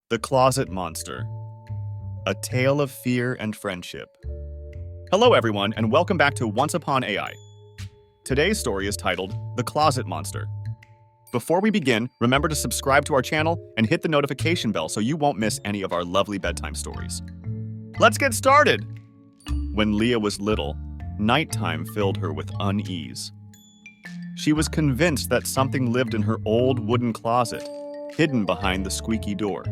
The Closet Monster. A Tale of Fear and Friendship. Hello everyone, and welcome back to Once Upon AI. Today's story is titled The Closet Monster. Before we begin, remember to subscribe to our channel and hit the notification bell so you won't miss any of our lovely bedtime stories. Let's get started! When Leah was little, nighttime filled her with unease. She was convinced that something lived in her old wooden closet, hidden behind the squeaky door.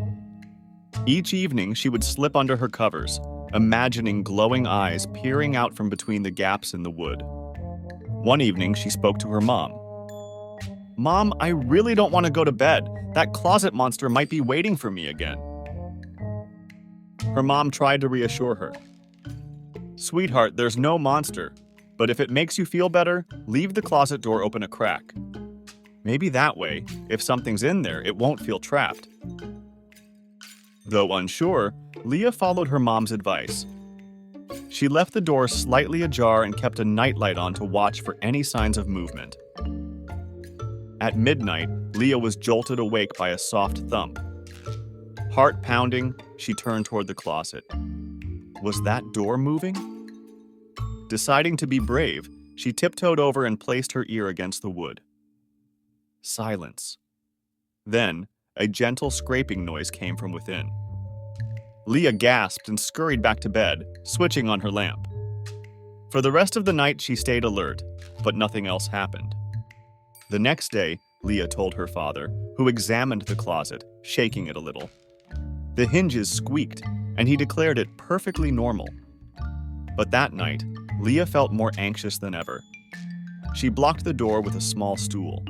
Each evening, she would slip under her covers, imagining glowing eyes peering out from between the gaps in the wood. One evening, she spoke to her mom. "Mom, I really don't want to go to bed. That closet monster might be waiting for me again." Her mom tried to reassure her. "Sweetheart, there's no monster, but if it makes you feel better, leave the closet door open a crack. Maybe that way, if something's in there, it won't feel trapped." Though unsure, Leah followed her mom's advice. She left the door slightly ajar and kept a nightlight on to watch for any signs of movement. At midnight, Leah was jolted awake by a soft thump. Heart pounding, she turned toward the closet. Was that door moving? Deciding to be brave, she tiptoed over and placed her ear against the wood. Silence. Then, a gentle scraping noise came from within. Leah gasped and scurried back to bed, switching on her lamp. For the rest of the night, she stayed alert, but nothing else happened. The next day, Leah told her father, who examined the closet, shaking it a little. The hinges squeaked, and he declared it perfectly normal. But that night, Leah felt more anxious than ever. She blocked the door with a small stool.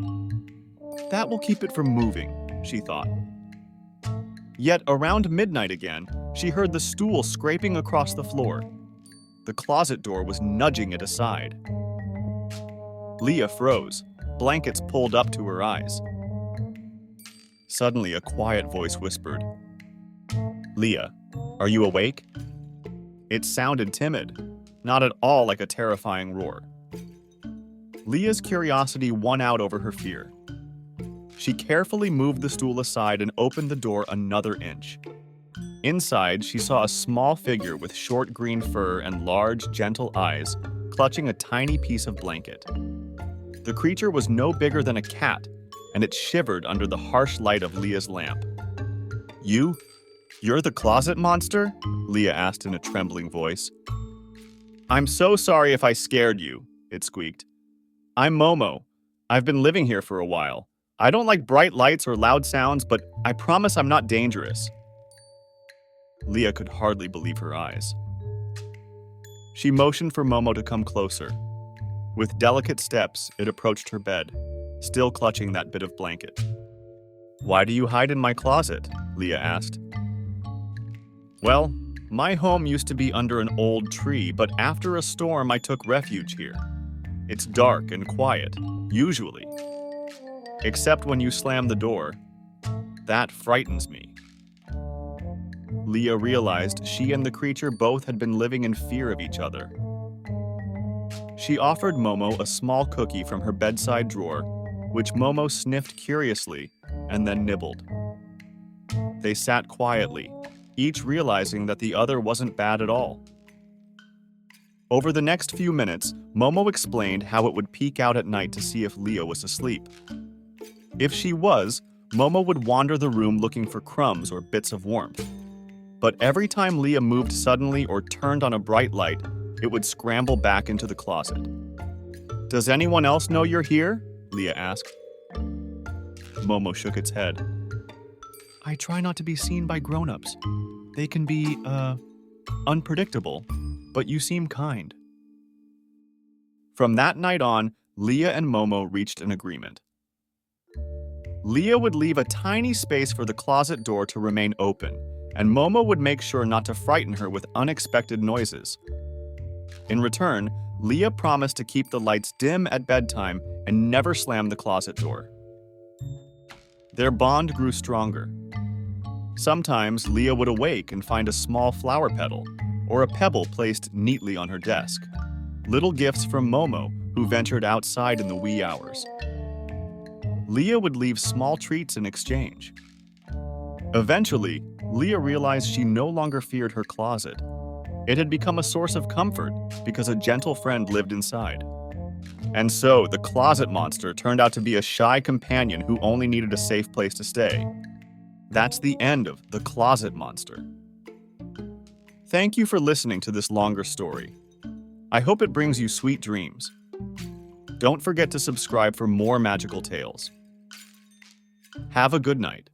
That will keep it from moving, she thought. Yet around midnight again, she heard the stool scraping across the floor. The closet door was nudging it aside. Leah froze, blankets pulled up to her eyes. Suddenly, a quiet voice whispered, "Leah, are you awake?" It sounded timid, not at all like a terrifying roar. Leah's curiosity won out over her fear. She carefully moved the stool aside and opened the door another inch. Inside, she saw a small figure with short green fur and large, gentle eyes, clutching a tiny piece of blanket. The creature was no bigger than a cat, and it shivered under the harsh light of Leah's lamp. You're the closet monster?" Leah asked in a trembling voice. "I'm so sorry if I scared you," it squeaked. "I'm Momo. I've been living here for a while. I don't like bright lights or loud sounds, but I promise I'm not dangerous." Leah could hardly believe her eyes. She motioned for Momo to come closer. With delicate steps, it approached her bed, still clutching that bit of blanket. "Why do you hide in my closet?" Leah asked. "Well, my home used to be under an old tree, but after a storm I took refuge here. It's dark and quiet, usually. Except when you slam the door. That frightens me." Leah realized she and the creature both had been living in fear of each other. She offered Momo a small cookie from her bedside drawer, which Momo sniffed curiously and then nibbled. They sat quietly, each realizing that the other wasn't bad at all. Over the next few minutes, Momo explained how it would peek out at night to see if Leah was asleep. If she was, Momo would wander the room looking for crumbs or bits of warmth. But every time Leah moved suddenly or turned on a bright light, it would scramble back into the closet. "Does anyone else know you're here?" Leah asked. Momo shook its head. "I try not to be seen by grown-ups. They can be, unpredictable, but you seem kind." From that night on, Leah and Momo reached an agreement. Leah would leave a tiny space for the closet door to remain open, and Momo would make sure not to frighten her with unexpected noises. In return, Leah promised to keep the lights dim at bedtime and never slam the closet door. Their bond grew stronger. Sometimes Leah would awake and find a small flower petal or a pebble placed neatly on her desk. Little gifts from Momo, who ventured outside in the wee hours. Leah would leave small treats in exchange. Eventually, Leah realized she no longer feared her closet. It had become a source of comfort because a gentle friend lived inside. And so, the closet monster turned out to be a shy companion who only needed a safe place to stay. That's the end of The Closet Monster. Thank you for listening to this longer story. I hope it brings you sweet dreams. Don't forget to subscribe for more magical tales. Have a good night.